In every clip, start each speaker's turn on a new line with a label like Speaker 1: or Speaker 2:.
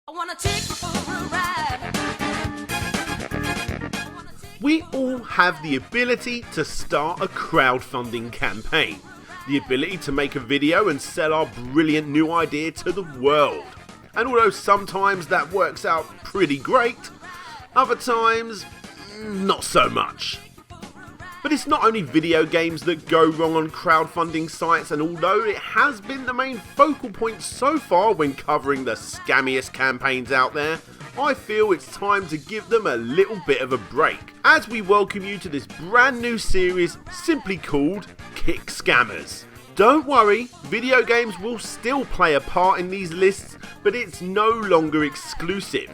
Speaker 1: I wanna take you for a ride.
Speaker 2: We all have the ability to start a crowdfunding campaign. The ability to make a video and sell our brilliant new idea to the world. And although sometimes that works out pretty great, other times, not so much. But it's not only video games that go wrong on crowdfunding sites, and although it has been the main focal point so far when covering the scammiest campaigns out there, I feel it's time to give them a little bit of a break, as we welcome you to this brand new series simply called Kick Scammers. Don't worry, video games will still play a part in these lists, but it's no longer exclusive.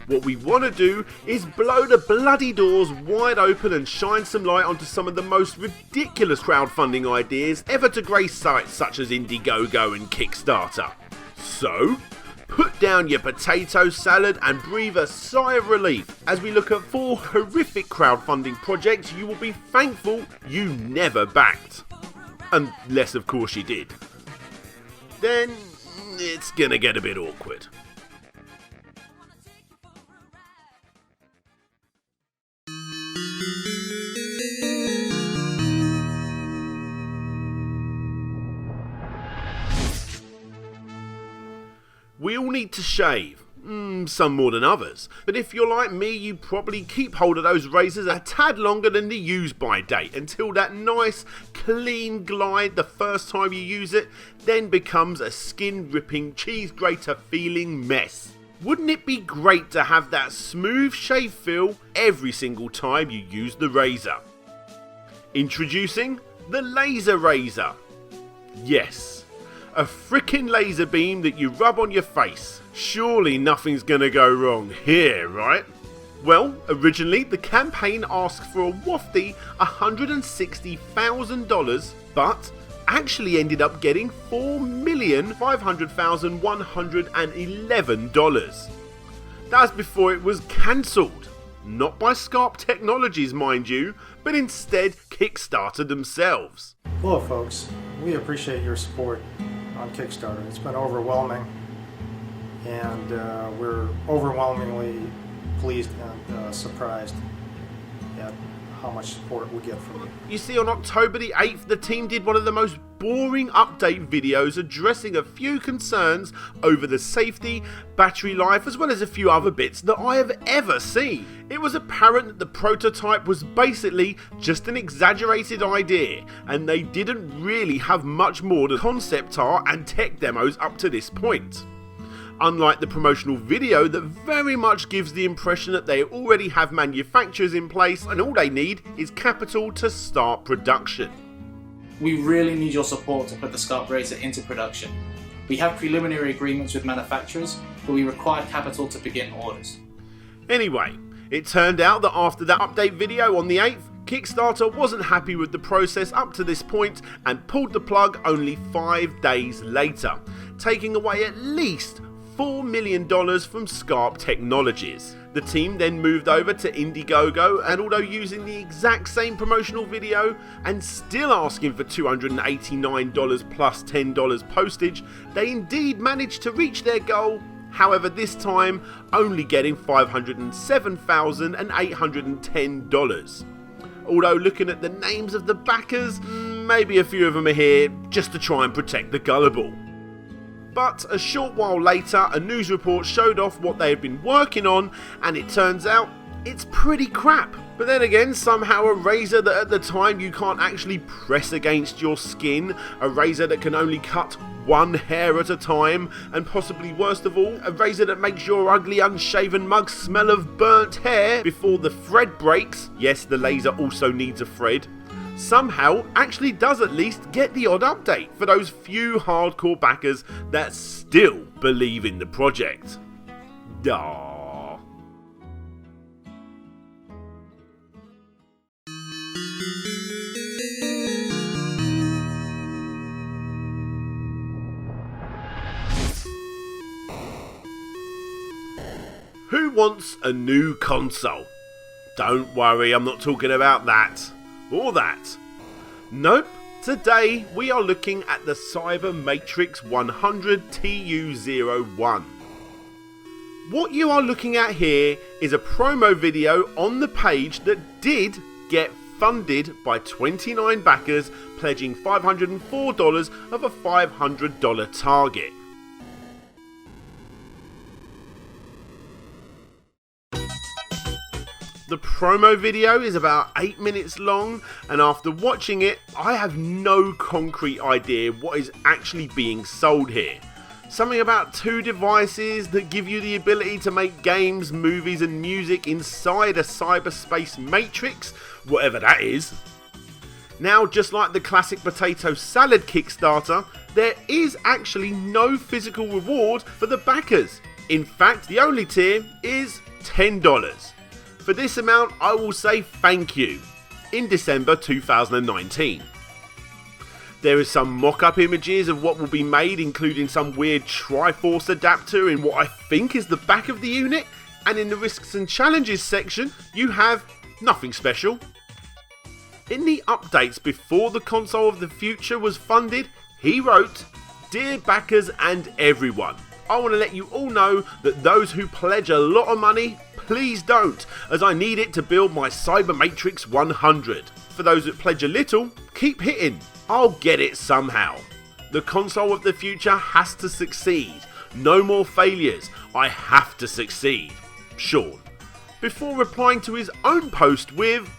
Speaker 2: What we want to do is blow the bloody doors wide open and shine some light onto some of the most ridiculous crowdfunding ideas ever to grace sites such as Indiegogo and Kickstarter. So, put down your potato salad and breathe a sigh of relief as we look at 4 horrific crowdfunding projects you will be thankful you never backed. Unless of course you did. Then it's gonna get a bit awkward. We all need to shave, some more than others, but if you're like me you probably keep hold of those razors a tad longer than the use by date until that nice clean glide the first time you use it then becomes a skin ripping cheese grater feeling mess. Wouldn't it be great to have that smooth shave feel every single time you use the razor? Introducing the laser razor. Yes. A frickin' laser beam that you rub on your face. Surely nothing's gonna go wrong here, right? Well, originally the campaign asked for a wafty $160,000, but actually ended up getting $4,500,111. That's before it was cancelled. Not by Scarp Technologies, mind you, but instead Kickstarter themselves.
Speaker 3: Hello folks, we appreciate your support on Kickstarter. It's been overwhelming, and we're overwhelmingly pleased and surprised at how much support we get from you.
Speaker 2: You see, on October the 8th, the team did one of the most boring update videos addressing a few concerns over the safety, battery life, as well as a few other bits that I have ever seen. It was apparent that the prototype was basically just an exaggerated idea, and they didn't really have much more than concept art and tech demos up to this point. Unlike the promotional video that very much gives the impression that they already have manufacturers in place and all they need is capital to start production.
Speaker 4: We really need your support to put the Scarp Razor into production. We have preliminary agreements with manufacturers, but we require capital to begin orders.
Speaker 2: Anyway, it turned out that after that update video on the 8th, Kickstarter wasn't happy with the process up to this point and pulled the plug only 5 days later, taking away at least $4 million from Scarp Technologies. The team then moved over to Indiegogo, and although using the exact same promotional video and still asking for $289 plus $10 postage, they indeed managed to reach their goal, however this time only getting $507,810. Although looking at the names of the backers, maybe a few of them are here just to try and protect the gullible. But a short while later, a news report showed off what they had been working on, and it turns out it's pretty crap. But then again, somehow a razor that at the time you can't actually press against your skin, a razor that can only cut one hair at a time, and possibly worst of all, a razor that makes your ugly unshaven mug smell of burnt hair before the thread breaks. Yes, the laser also needs a thread. Somehow actually does at least get the odd update for those few hardcore backers that still believe in the project. Aww. Who wants a new console? Don't worry, I'm not talking about that. Or that. Nope, today we are looking at the Cyber Matrix 100 TU01. What you are looking at here is a promo video on the page that did get funded by 29 backers pledging $504 of a $500 target. The promo video is about 8 minutes long, and after watching it, I have no concrete idea what is actually being sold here. Something about 2 devices that give you the ability to make games, movies and music inside a cyberspace matrix, whatever that is. Now, just like the classic potato salad Kickstarter, there is actually no physical reward for the backers. In fact, the only tier is $10. For this amount, I will say thank you in December 2019. There is some mock-up images of what will be made, including some weird Triforce adapter in what I think is the back of the unit, and in the risks and challenges section, you have nothing special. In the updates before the console of the future was funded, he wrote, "Dear backers and everyone, I want to let you all know that those who pledge a lot of money, please don't, as I need it to build my Cyber Matrix 100. For those that pledge a little, keep hitting. I'll get it somehow. The console of the future has to succeed. No more failures. I have to succeed. Sean." Before replying to his own post with,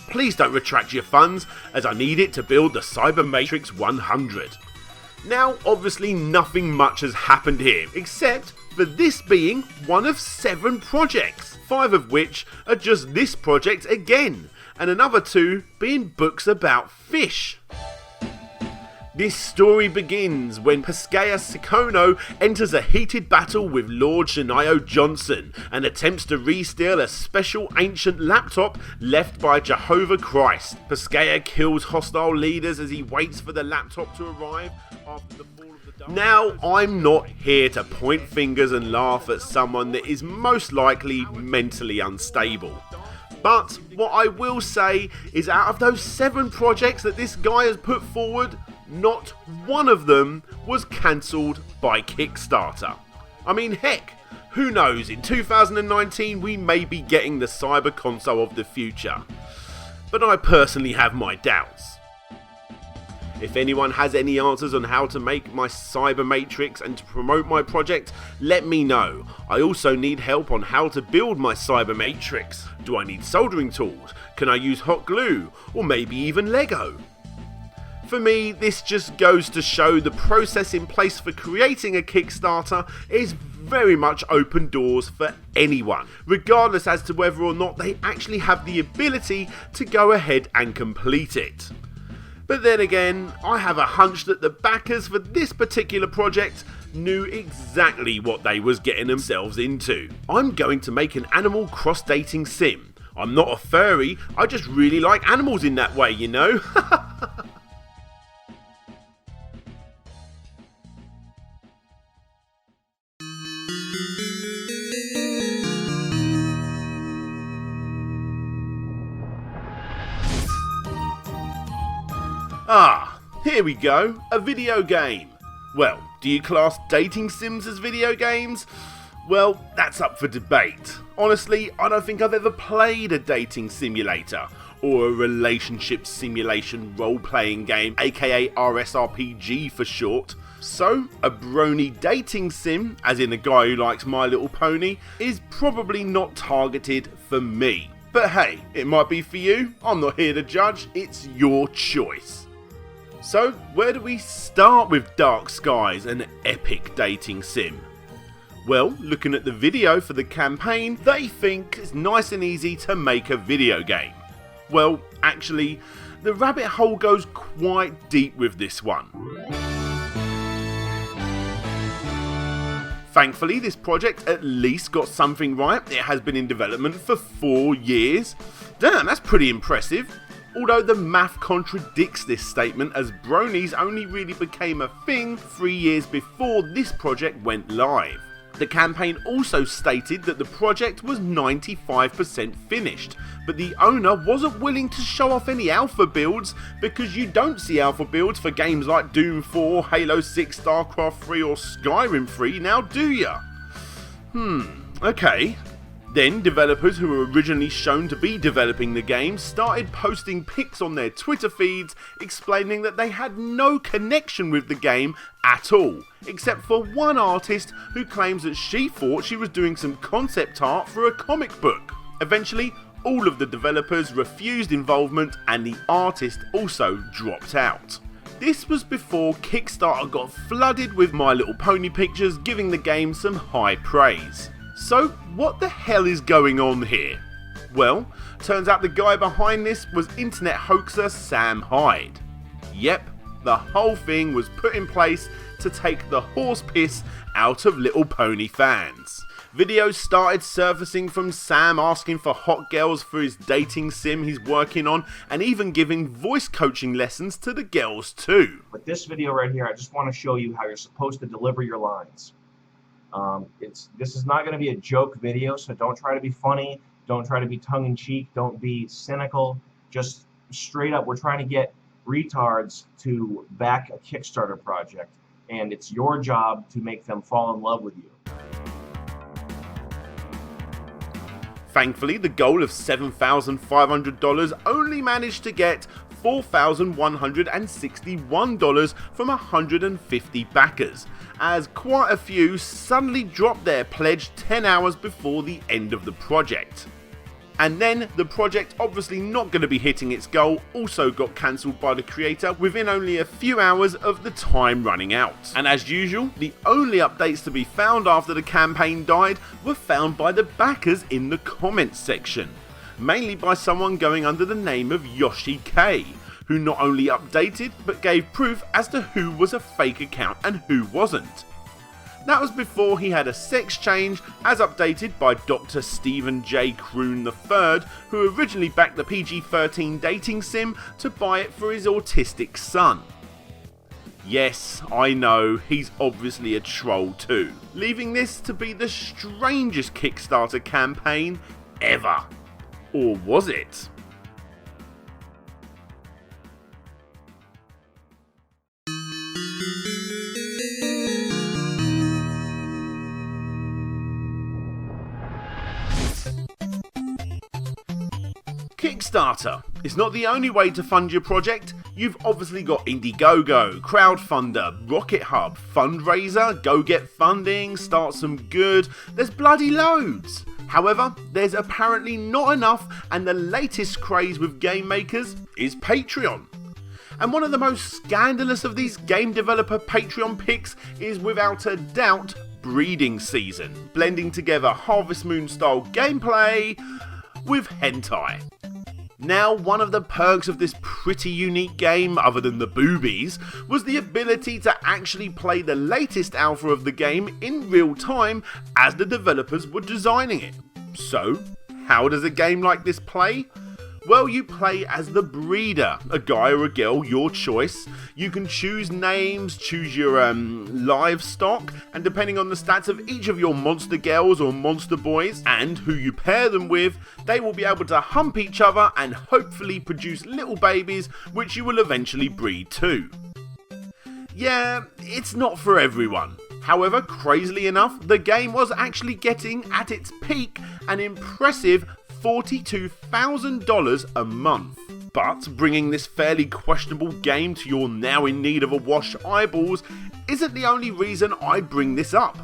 Speaker 2: "Please don't retract your funds, as I need it to build the Cyber Matrix 100. Now, obviously nothing much has happened here, except for this being one of 7 projects, 5 of which are just this project again, and another 2 being books about fish. This story begins when Pascaya Sikono enters a heated battle with Lord Shania Johnson and attempts to re-steal a special ancient laptop left by Jehovah Christ. Pascaya kills hostile leaders as he waits for the laptop to arrive after the fall of the dark. Now, I'm not here to point fingers and laugh at someone that is most likely mentally unstable. But what I will say is, out of those 7 projects that this guy has put forward, not one of them was cancelled by Kickstarter. I mean, heck, who knows, in 2019 we may be getting the cyber console of the future. But I personally have my doubts. If anyone has any answers on how to make my Cyber Matrix and to promote my project, let me know. I also need help on how to build my Cyber Matrix. Do I need soldering tools? Can I use hot glue? Or maybe even Lego? For me, this just goes to show the process in place for creating a Kickstarter is very much open doors for anyone, regardless as to whether or not they actually have the ability to go ahead and complete it. But then again, I have a hunch that the backers for this particular project knew exactly what they was getting themselves into. I'm going to make an animal cross-dating sim. I'm not a furry, I just really like animals in that way, you know? Ah, here we go, a video game. Well, do you class dating sims as video games? Well, that's up for debate. Honestly, I don't think I've ever played a dating simulator, or a relationship simulation role-playing game, aka RSRPG for short. So, a brony dating sim, as in a guy who likes My Little Pony, is probably not targeted for me. But hey, it might be for you, I'm not here to judge, it's your choice. So, where do we start with Dark Skies, an epic dating sim? Well, looking at the video for the campaign, they think it's nice and easy to make a video game. Well, actually, the rabbit hole goes quite deep with this one. Thankfully, this project at least got something right. It has been in development for 4 years. Damn, that's pretty impressive. Although the math contradicts this statement, as bronies only really became a thing 3 years before this project went live. The campaign also stated that the project was 95% finished, but the owner wasn't willing to show off any alpha builds because you don't see alpha builds for games like Doom 4, Halo 6, StarCraft 3 or Skyrim 3 now, do ya? Okay. Then, developers who were originally shown to be developing the game started posting pics on their Twitter feeds explaining that they had no connection with the game at all, except for one artist who claims that she thought she was doing some concept art for a comic book. Eventually, all of the developers refused involvement and the artist also dropped out. This was before Kickstarter got flooded with My Little Pony pictures, giving the game some high praise. So, what the hell is going on here? Well, turns out the guy behind this was internet hoaxer Sam Hyde. Yep, the whole thing was put in place to take the horse piss out of Little Pony fans. Videos started surfacing from Sam asking for hot girls for his dating sim he's working on, and even giving voice coaching lessons to the girls too.
Speaker 5: With this video right here, I just want to show you how you're supposed to deliver your lines. This is not going to be a joke video, so don't try to be funny, don't try to be tongue-in-cheek, don't be cynical. Just straight up, we're trying to get retards to back a Kickstarter project, and it's your job to make them fall in love with you.
Speaker 2: Thankfully, the goal of $7,500 only managed to get $4,161 from 150 backers, as quite a few suddenly dropped their pledge 10 hours before the end of the project. And then, the project, obviously not going to be hitting its goal, also got cancelled by the creator within only a few hours of the time running out. And as usual, the only updates to be found after the campaign died were found by the backers in the comments section, mainly by someone going under the name of Yoshi K, who not only updated but gave proof as to who was a fake account and who wasn't. That was before he had a sex change, as updated by Dr. Stephen J. Kroon III, who originally backed the PG-13 dating sim to buy it for his autistic son. Yes, I know, he's obviously a troll too, leaving this to be the strangest Kickstarter campaign ever. Or was it? Kickstarter is not the only way to fund your project. You've obviously got Indiegogo, Crowdfunder, Rocket Hub, Fundraiser, Go Get Funding, Start Some Good. There's bloody loads. However, there's apparently not enough, and the latest craze with game makers is Patreon. And one of the most scandalous of these game developer Patreon picks is without a doubt Breeding Season, blending together Harvest Moon style gameplay with hentai. Now, one of the perks of this pretty unique game, other than the boobies, was the ability to actually play the latest alpha of the game in real time as the developers were designing it. So, how does a game like this play? Well, you play as the breeder, a guy or a girl, your choice. You can choose names, choose your livestock, and depending on the stats of each of your monster girls or monster boys and who you pair them with, they will be able to hump each other and hopefully produce little babies which you will eventually breed too. Yeah, it's not for everyone. However, crazily enough, the game was actually getting, at its peak, an impressive $42,000 a month. But bringing this fairly questionable game to your now in need of a wash eyeballs isn't the only reason I bring this up.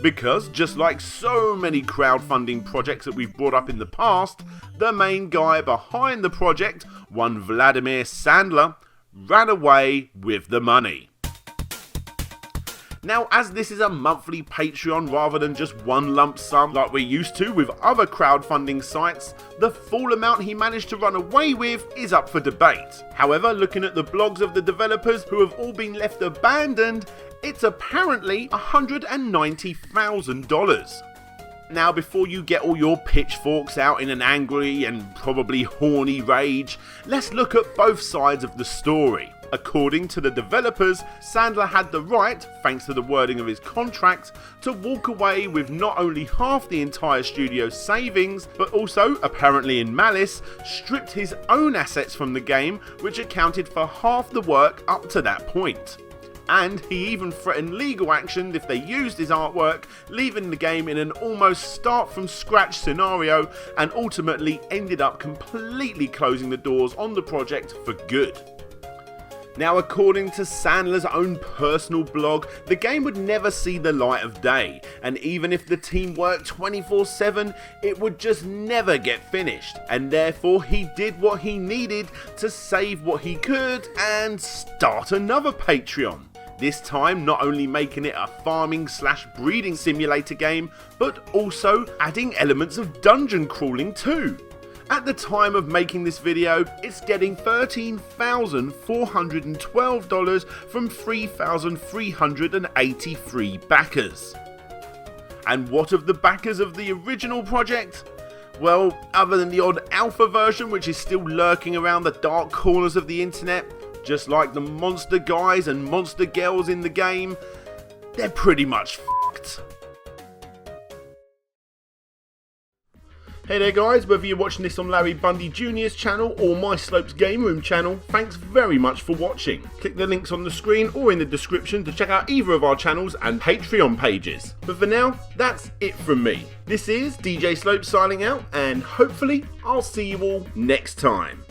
Speaker 2: Because, just like so many crowdfunding projects that we've brought up in the past, the main guy behind the project, one Vladimir Sandler, ran away with the money. Now, as this is a monthly Patreon rather than just one lump sum like we're used to with other crowdfunding sites, the full amount he managed to run away with is up for debate. However, looking at the blogs of the developers who have all been left abandoned, it's apparently $190,000. Now, before you get all your pitchforks out in an angry and probably horny rage, let's look at both sides of the story. According to the developers, Sandler had the right, thanks to the wording of his contract, to walk away with not only half the entire studio's savings, but also, apparently in malice, stripped his own assets from the game, which accounted for half the work up to that point. and he even threatened legal action if they used his artwork, leaving the game in an almost start from scratch scenario, and ultimately ended up completely closing the doors on the project for good. Now, according to Sandler's own personal blog, the game would never see the light of day, and even if the team worked 24/7, it would just never get finished, and therefore he did what he needed to save what he could and start another Patreon. This time not only making it a farming/breeding simulator game, but also adding elements of dungeon crawling too. At the time of making this video, it's getting $13,412 from 3,383 backers. And what of the backers of the original project? Well, other than the odd alpha version which is still lurking around the dark corners of the internet, just like the monster guys and monster girls in the game, they're pretty much f***ed. Hey there guys, whether you're watching this on Larry Bundy Jr.'s channel or My Slopes Game Room channel, thanks very much for watching. Click the links on the screen or in the description to check out either of our channels and Patreon pages. But for now, that's it from me. This is DJ Slopes signing out, and hopefully I'll see you all next time.